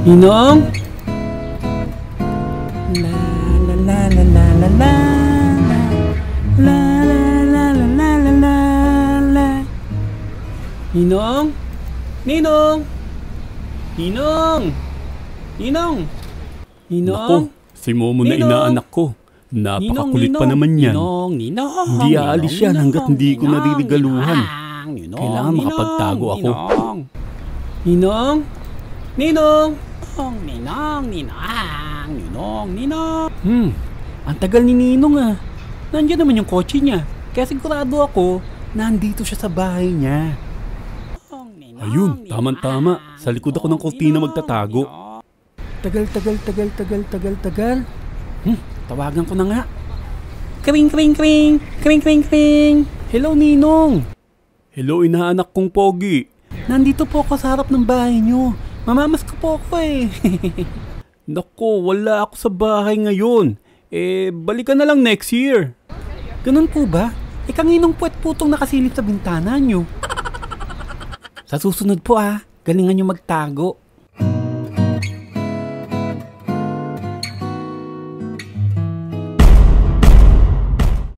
Ninong? La la la la la la la la la la la la la la. Ninong? Ninong? Ninong? Ninong? Ninong? Nako, si Momo na inaanak ko. Napakakulit pa naman yan. Hindi aalis yan hanggat hindi ko naririgaluhan. Kailangan makapagtago ako. Ninong? Ninong? Ninong. Ang tagal ni Ninong ah. Nandiyan naman yung kotse niya. Kaya sigurado ako, nandito siya sa bahay niya. Ayun, tama-tama. Sa likod ako ng kurtina magtatago. Tagal. Tawagan ko na nga. Kring. Hello, Ninong. Hello, inaanak kong pogi. Nandito po ako sa harap ng bahay niyo. Mamamas ko po ako eh. Nako, wala ako sa bahay ngayon. Balikan na lang next year. Ganun po ba? Kanginong puwet putong nakasilip sa bintana niyo. Sa susunod po galingan niyo magtago.